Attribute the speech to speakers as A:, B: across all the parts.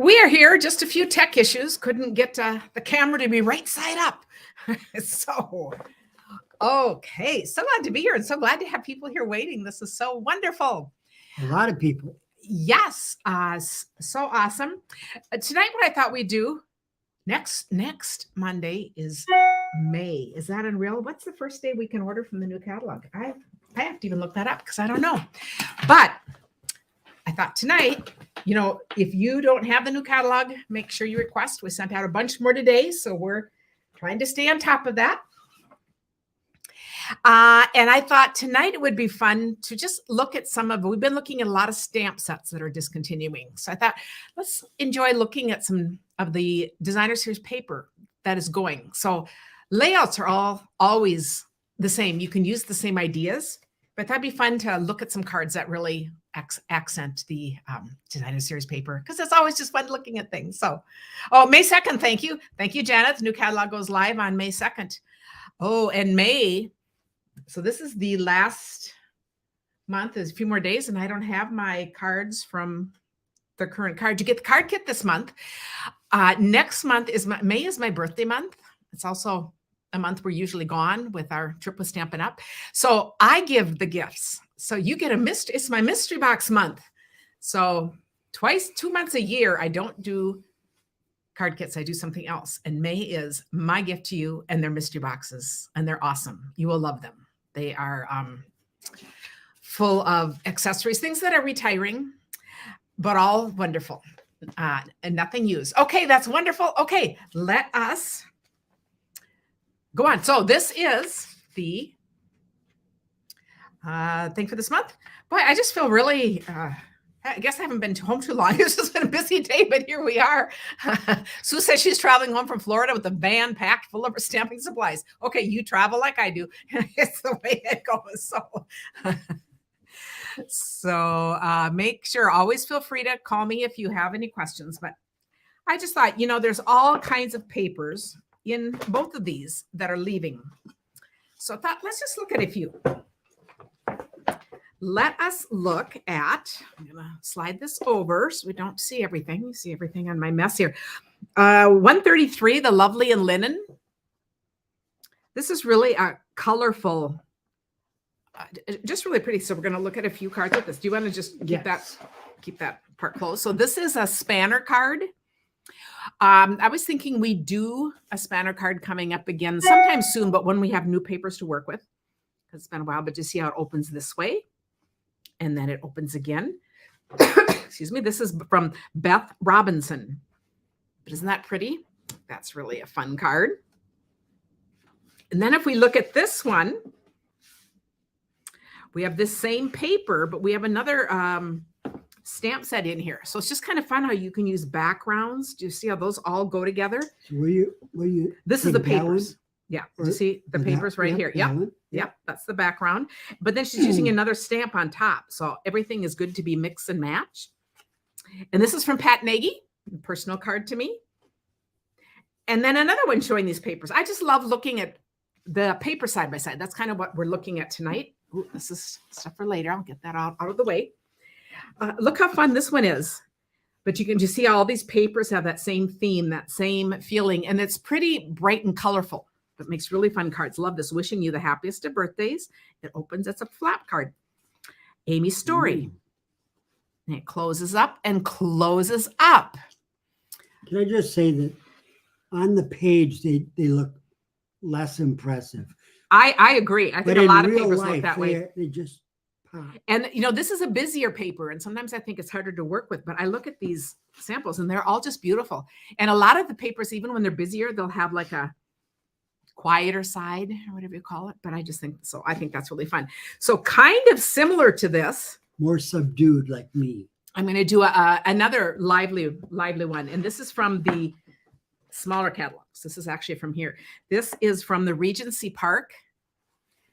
A: We are here, just a few tech issues. Couldn't get the camera to be right side up. Okay, so glad to be here and so glad to have people here waiting. This is so wonderful.
B: A lot of people.
A: Yes, so awesome. Tonight, what I thought we'd do next Monday is May. Is that unreal? What's the first day we can order from the new catalog? I have to even look that up because I don't know. But I thought tonight, if you don't have the new catalog, make sure you request. We sent out a bunch more today, so we're trying to stay on top of that. And I thought tonight it would be fun to just look at we've been looking at a lot of stamp sets that are discontinuing. So I thought, let's enjoy looking at some of the designer series paper that is going. So layouts are always the same. You can use the same ideas, but that'd be fun to look at some cards that really accent the designer series paper, because it's always just fun looking at things. So, May 2nd, thank you. Thank you, Janet. The new catalog goes live on May 2nd. And May, so this is the last month. There's a few more days, and I don't have my cards from the current card. You get the card kit this month. Next month May is my birthday month. It's also a month we're usually gone with our trip with Stampin' Up. So I give the gifts. So you get it's my mystery box month. So 2 months a year, I don't do card kits. I do something else. And May is my gift to you, and they're mystery boxes, and they're awesome. You will love them. They are full of accessories, things that are retiring, but all wonderful and nothing used. Okay, that's wonderful. Okay, let us go on. So this is the thing for this month. Boy, I just feel really, I guess I haven't been home too long. It's just been a busy day, but here we are. Sue says she's traveling home from Florida with a van packed full of her stamping supplies. Okay, you travel like I do. It's the way it goes. So make sure, always feel free to call me if you have any questions. But I just thought, there's all kinds of papers in both of these that are leaving. So I thought, let's just look at a few. Let us look at, I'm going to slide this over so we don't see everything. You see everything on my mess here. 133, the Lovely in Linen. This is really a colorful, just really pretty. So we're going to look at a few cards with this. Do you want to just keep that part closed? So this is a spanner card. I was thinking we do a spanner card coming up again sometime soon, but when we have new papers to work with, because it's been a while, but you see how it opens this way. And then it opens again. Excuse me. This is from Beth Robinson. But isn't that pretty? That's really a fun card. And then if we look at this one, we have this same paper, but we have another stamp set in here. So it's just kind of fun how you can use backgrounds. Do you see how those all go together?
B: So were you
A: this is the papers. Yeah. Do you see the papers right here? Yep. Yep. That's the background. But then she's using another stamp on top. So everything is good to be mix and match. And this is from Pat Nagy, a personal card to me. And then another one showing these papers. I just love looking at the paper side by side. That's kind of what we're looking at tonight. Ooh, this is stuff for later. I'll get that out of the way. Look how fun this one is. But you can just see all these papers have that same theme, that same feeling. And it's pretty bright and colorful. It makes really fun cards. Love this. Wishing you the happiest of birthdays. It opens. It's a flap card. Amy's Story. And it closes up and closes up.
B: Can I just say that on the page, they look less impressive.
A: I agree. I think a lot of papers look that way.
B: They just pop.
A: And, this is a busier paper. And sometimes I think it's harder to work with. But I look at these samples and they're all just beautiful. And a lot of the papers, even when they're busier, they'll have like a quieter side or whatever you call it. But I just think so. I think that's really fun. So kind of similar to this.
B: More subdued like me.
A: I'm going to do another lively one. And this is from the smaller catalogs. This is actually from here. This is from the Regency Park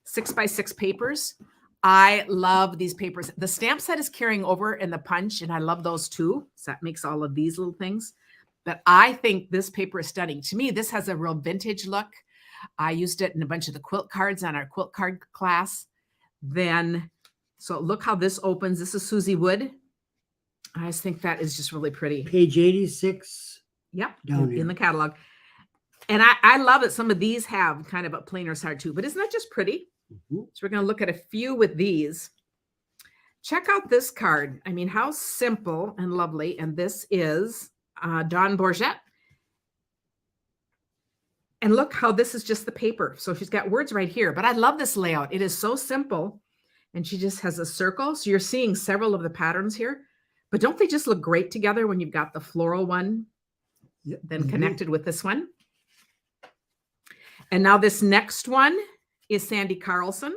A: 6x6 papers. I love these papers. The stamp set is carrying over in the punch, and I love those too. So that makes all of these little things. But I think this paper is stunning. To me, this has a real vintage look. I used it in a bunch of the quilt cards on our quilt card class. So look how this opens. This is Susie Wood. I just think that is just really pretty.
B: Page 86.
A: Yep,
B: Down here.
A: in the catalog. And I love that some of these have kind of a plainer side too, but isn't that just pretty?
B: Mhm.
A: So we're going to look at a few with these. Check out this card. I mean, how simple and lovely. And this is Dawn Bourget. And look how this is just the paper. So she's got words right here, but I love this layout. It is so simple. And she just has a circle. So you're seeing several of the patterns here, but don't they just look great together when you've got the floral one
B: Yep,
A: then
B: they do.
A: connected with this one? And now this next one is Sandy Carlson.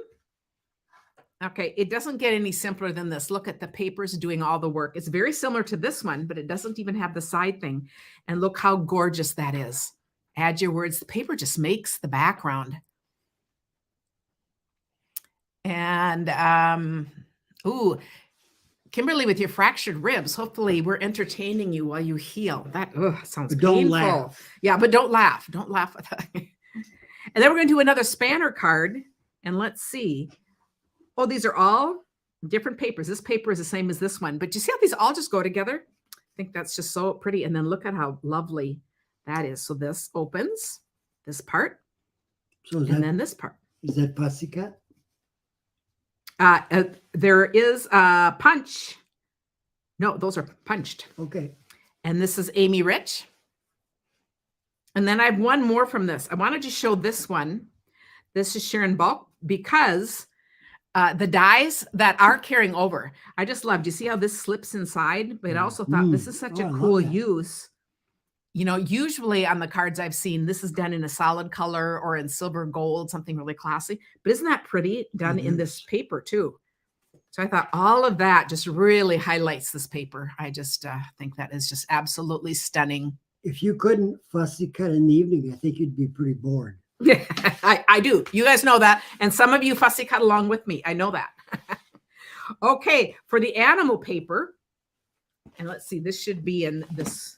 A: Okay, it doesn't get any simpler than this. Look at the papers doing all the work. It's very similar to this one, but it doesn't even have the side thing. And look how gorgeous that is. Add your words. The paper just makes the background. And, ooh, Kimberly, with your fractured ribs, hopefully we're entertaining you while you heal. That sounds
B: But don't
A: painful.
B: laugh.
A: Yeah, but don't laugh. Don't laugh at that. And then we're going to do another spanner card. And let's see. Oh, these are all different papers. This paper is the same as this one. But you see how these all just go together? I think that's just so pretty. And then look at how lovely that is. So this opens, this part,
B: So
A: and then this part.
B: is that fussy cut?
A: There is a punch. No, those are punched.
B: Okay.
A: And this is Amy Rich. And then I have one more from this. I wanted to show this one. This is Sharon Bulk because the dies that are carrying over, I just loved. You see how this slips inside? But I also thought this is such
B: Oh,
A: a
B: I love
A: cool
B: that.
A: use. You know, usually on the cards I've seen, this is done in a solid color or in silver gold, something really classy. But isn't that pretty done
B: It
A: in
B: is.
A: this paper too? So I thought all of that just really highlights this paper. I just think that is just absolutely stunning.
B: If you couldn't fussy cut in the evening, I think you'd be pretty bored.
A: Yeah, I do. You guys know that. And some of you fussy cut along with me. I know that. Okay, for the animal paper, and let's see, this should be in this.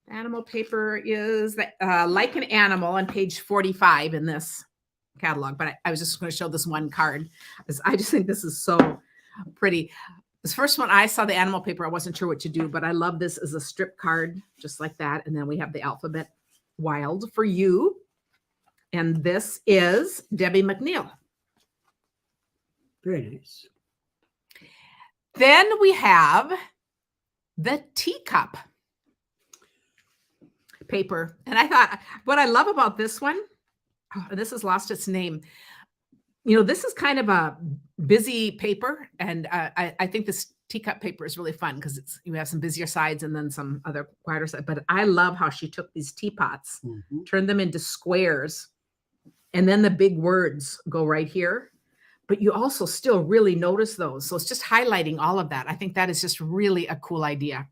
A: Animal paper is like an animal on page 45 in this catalog, but I was just going to show this one card because I just think this is so pretty. This first one, I saw the animal paper. I wasn't sure what to do, but I love this as a strip card, just like that. And then we have the alphabet Wild for You. And this is Debbie McNeil.
B: Very nice.
A: Then we have the teacup paper. And I thought, what I love about this one, this has lost its name. You know, this is kind of a busy paper. And I think this teacup paper is really fun because you have some busier sides and then some other quieter sides. But I love how she took these teapots, turned them into squares, and then the big words go right here. But you also still really notice those. So it's just highlighting all of that. I think that is just really a cool idea.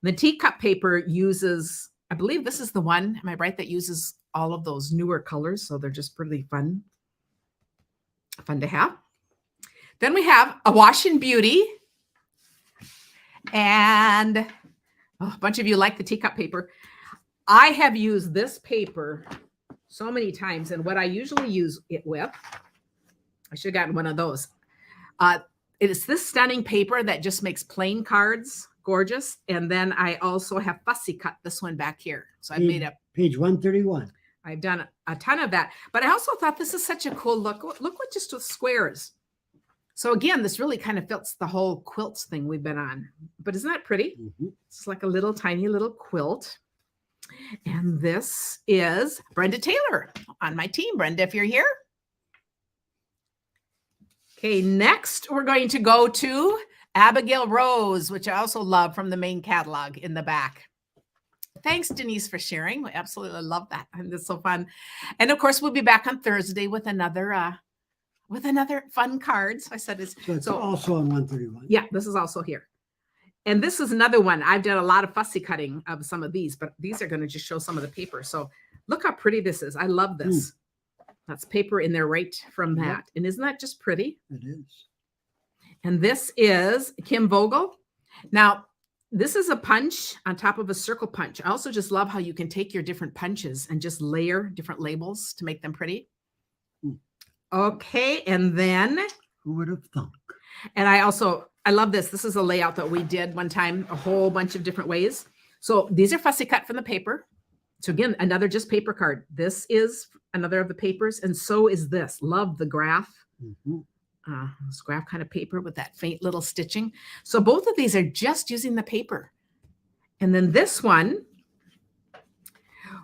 A: The teacup paper uses, I believe this is the one, am I right, that uses all of those newer colors. So they're just pretty fun to have. Then we have a Wash and Beauty. And a bunch of you like the teacup paper. I have used this paper so many times. And what I usually use it with, I should have gotten one of those. It is this stunning paper that just makes plain cards gorgeous. And then I also have fussy cut this one back here. So I made a
B: page 131.
A: I've done a ton of that. But I also thought this is such a cool look. Look what just with squares. So again, this really kind of fits the whole quilts thing we've been on. But isn't that pretty? It's like a little tiny little quilt. And this is Brenda Taylor on my team. Brenda, if you're here. Okay, next we're going to go to Abigail Rose, which I also love from the main catalog in the back. Thanks, Denise, for sharing. We absolutely love that. And it's so fun. And of course, we'll be back on Thursday with another fun card. So I said
B: it's also on 131.
A: Yeah, this is also here. And this is another one. I've done a lot of fussy cutting of some of these, but these are going to just show some of the paper. So look how pretty this is. I love this. That's paper in there right from that. Yep. And isn't that just pretty?
B: It is.
A: And this is Kim Vogel. Now, this is a punch on top of a circle punch. I also just love how you can take your different punches and just layer different labels to make them pretty. Okay, and then
B: who would have thunk?
A: And I love this. This is a layout that we did one time, a whole bunch of different ways. So these are fussy cut from the paper. So again, another just paper card. This is another of the papers. And so is this. Love the graph. This graph kind of paper with that faint little stitching. So both of these are just using the paper. And then this one,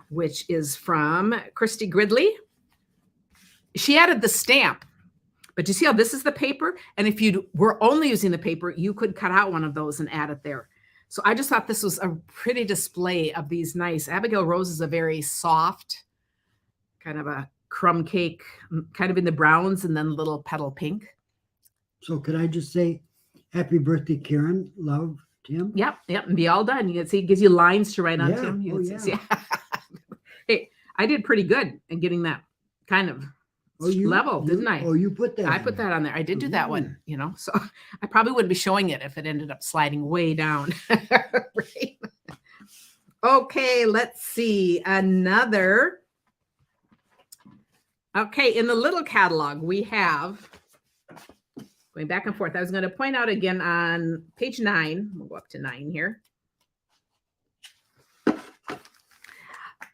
A: which is from Christy Gridley, she added the stamp. But you see how this is the paper? And if you were only using the paper, you could cut out one of those and add it there. So I just thought this was a pretty display of these nice. Abigail Rose is a very soft, kind of a crumb cake, kind of in the browns and then little petal pink.
B: So could I just say, happy birthday, Karen. Love, Tim.
A: Yep. And be all done. You can see it gives you lines to write on,
B: Yeah.
A: Tim.
B: Oh,
A: See. Hey, I did pretty good in getting that kind of level, didn't I?
B: Oh, you put that.
A: I put that on there. I did do that one, so I probably wouldn't be showing it if it ended up sliding way down. Right. Okay, let's see another. Okay, in the little catalog, we have, going back and forth. I was going to point out again on page 9. We'll go up to 9 here.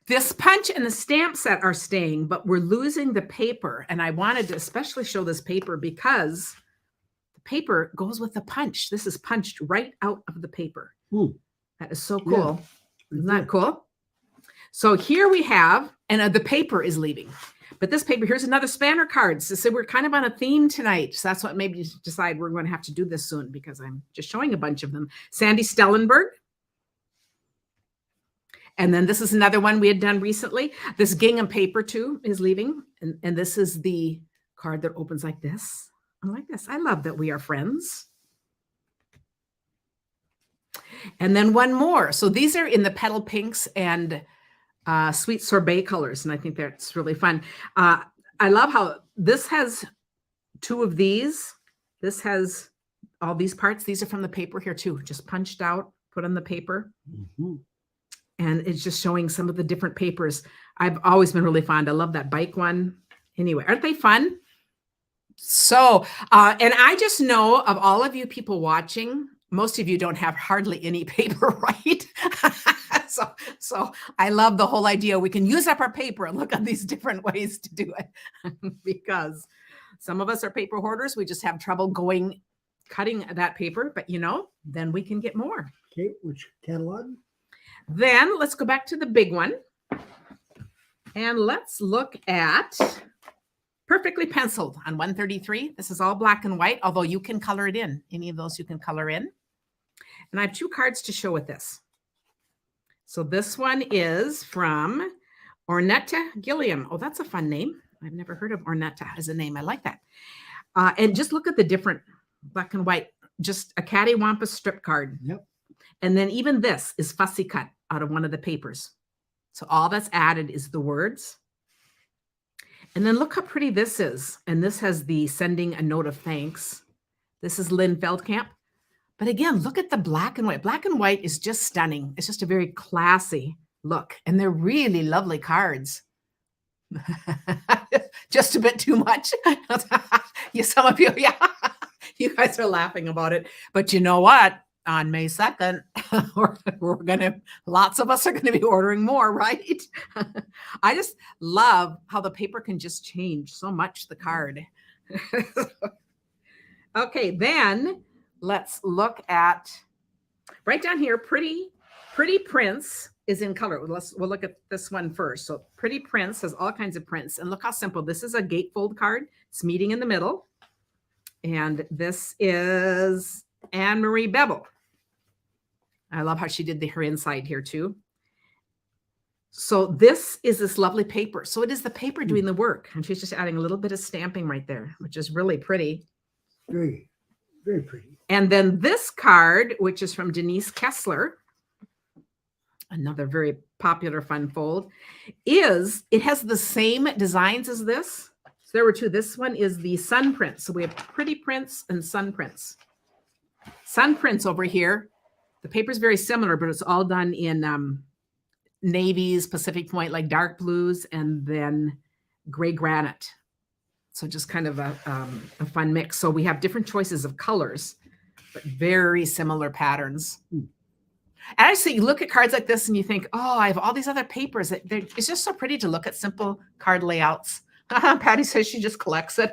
A: This punch and the stamp set are staying, but we're losing the paper. And I wanted to especially show this paper because the paper goes with the punch. This is punched right out of the paper. That is so cool.
B: Yeah.
A: Isn't that cool? So here we have, and the paper is leaving. But this paper, here's another spanner card. So we're kind of on a theme tonight. So that's what made me decide we're going to have to do this soon because I'm just showing a bunch of them. Sandy Stellenberg. And then this is another one we had done recently. This gingham paper too is leaving. And this is the card that opens like this. I like this. I love that we are friends. And then one more. So these are in the petal pinks and sweet sorbet colors. And I think that's really fun. I love how this has 2 of these. This has all these parts. These are from the paper here too. Just punched out, put on the paper. And it's just showing some of the different papers. I've always been really fond. I love that bike one. Anyway, aren't they fun? So, and I just know of all of you people watching, most of you don't have hardly any paper, right? So I love the whole idea. We can use up our paper and look at these different ways to do it because some of us are paper hoarders. We just have trouble cutting that paper, but then we can get more.
B: Okay, which catalog?
A: Then let's go back to the big one and let's look at Perfectly Penciled on 133. This is all black and white, although you can color it in. Any of those you can color in. And I have 2 cards to show with this. So this one is from Ornetta Gilliam. Oh, that's a fun name. I've never heard of Ornetta as a name. I like that. And just look at the different black and white, just a cattywampus strip card.
B: Yep.
A: And then even this is fussy cut out of one of the papers. So all that's added is the words. And then look how pretty this is. And this has the sending a note of thanks. This is Lynn Feldkamp. But again, look at the black and white. Black and white is just stunning. It's just a very classy look. And they're really lovely cards. Just a bit too much. Some of you, yeah. You guys are laughing about it. But you know what? On May 2nd, lots of us are going to be ordering more, right? I just love how the paper can just change so much, the card. Okay, then let's look at right down here. Pretty Prince is in color. We'll look at this one first. So Pretty Prince has all kinds of prints. And look how simple. This is a gatefold card. It's meeting in the middle. And this is Anne-Marie Bevel. I love how she did her inside here too. So this is this lovely paper. So it is the paper doing the work. And she's just adding a little bit of stamping right there, which is really pretty.
B: Very, very pretty.
A: And then this card, which is from Denise Kessler, another very popular fun fold, it has the same designs as this. So there were 2. This one is the sun prints. So we have Pretty Prints and sun prints. Sun prints over here. The paper is very similar, but it's all done in navies, Pacific Point, like dark blues, and then gray granite. So just kind of a fun mix. So we have different choices of colors, but very similar patterns. And I see you look at cards like this and you think, oh, I have all these other papers. It's just so pretty to look at simple card layouts. Patty says she just collects it.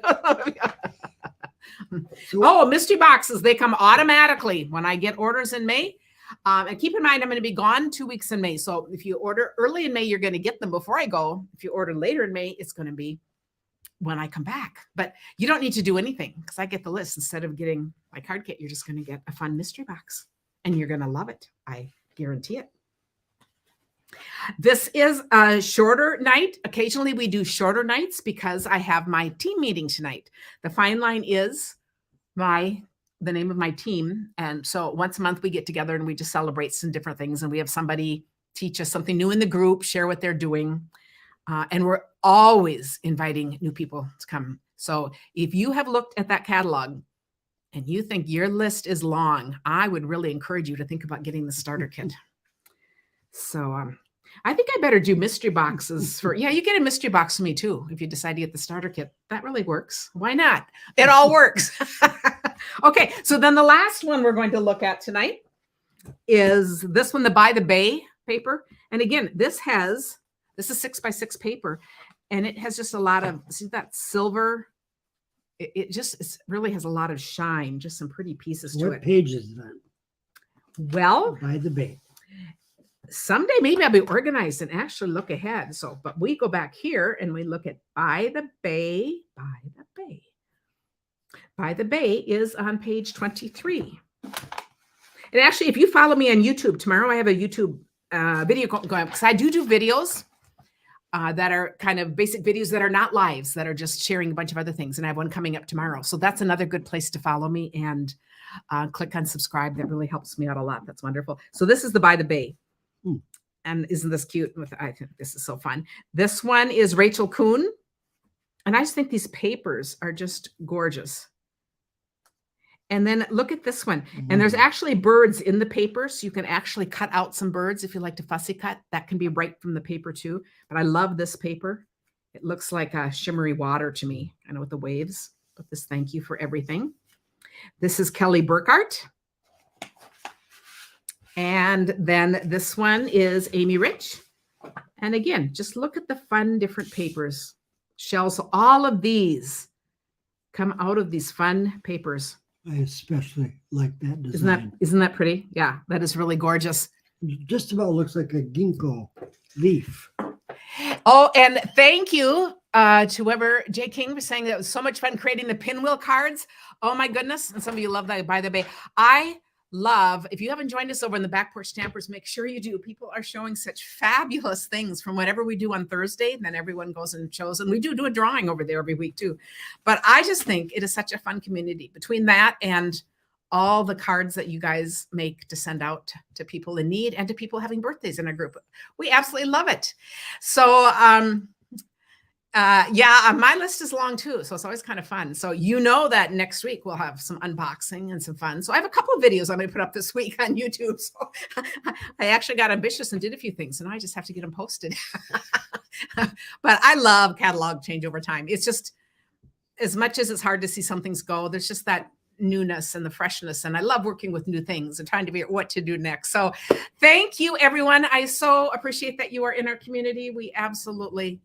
A: Oh, mystery boxes. They come automatically when I get orders in May. And keep in mind, I'm going to be gone 2 weeks in May. So if you order early in May, you're going to get them before I go. If you order later in May, it's going to be when I come back. But you don't need to do anything because I get the list. Instead of getting my card kit, you're just going to get a fun mystery box and you're going to love it. I guarantee it. This is a shorter night. Occasionally we do shorter nights because I have my team meeting tonight. The Fine Line is the name of my team. And so once a month we get together and we just celebrate some different things. And we have somebody teach us something new in the group, share what they're doing. And we're always inviting new people to come. So if you have looked at that catalog and you think your list is long, I would really encourage you to think about getting the starter kit. So I think I better do mystery boxes for, yeah, you get a mystery box for me too. If you decide to get the starter kit, that really works. Why not? It all works. Okay. So then the last one we're going to look at tonight is this one, the By the Bay paper. And again, this is 6x6 paper and it has just a lot of, see that silver? It really has a lot of shine, just some pretty pieces to it.
B: What page is that?
A: Well,
B: By the Bay.
A: Someday maybe I'll be organized and actually look ahead. So, but we go back here and we look at By the Bay. By the Bay. By the Bay is on page 23. And actually, if you follow me on YouTube, tomorrow I have a YouTube video going because I do videos that are kind of basic videos that are not lives, that are just sharing a bunch of other things. And I have one coming up tomorrow. So that's another good place to follow me and click on subscribe. That really helps me out a lot. That's wonderful. So this is the By the Bay. And isn't this cute? I think this is so fun. This one is Rachel Kuhn. And I just think these papers are just gorgeous. And then look at this one. And there's actually birds in the paper. So you can actually cut out some birds if you like to fussy cut. That can be right from the paper too. But I love this paper. It looks like a shimmery water to me, kind of with the waves. But this thank you for everything. This is Kelly Burkhart. And then this one is Amy Rich. And again, just look at the fun different papers. Shells. So all of these come out of these fun papers.
B: I especially like that design.
A: Isn't that pretty? Yeah, that is really gorgeous.
B: It just about looks like a ginkgo leaf.
A: Oh, and thank you to whoever, Jay King, was saying that it was so much fun creating the pinwheel cards. Oh my goodness. And some of you love that By the Bay. I love, if you haven't joined us over in the Back Porch Stampers, make sure you do. People are showing such fabulous things from whatever we do on Thursday. And then everyone goes and shows, and we do a drawing over there every week too. But I just think it is such a fun community between that and all the cards that you guys make to send out to people in need and to people having birthdays in our group. We absolutely love it. So, yeah, my list is long too. So it's always kind of fun. So you know that next week we'll have some unboxing and some fun. So I have a couple of videos I'm going to put up this week on YouTube. So I actually got ambitious and did a few things, and I just have to get them posted. But I love catalog change over time. It's just, as much as it's hard to see some things go, there's just that newness and the freshness. And I love working with new things and trying to figure out what to do next. So thank you, everyone. I so appreciate that you are in our community. We absolutely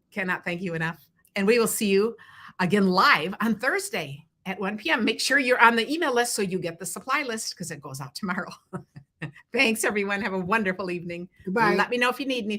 A: cannot thank you enough. And we will see you again live on Thursday at 1 p.m. Make sure you're on the email list so you get the supply list because it goes out tomorrow. Thanks, everyone. Have a wonderful evening.
B: Goodbye.
A: Let me know if you need anything.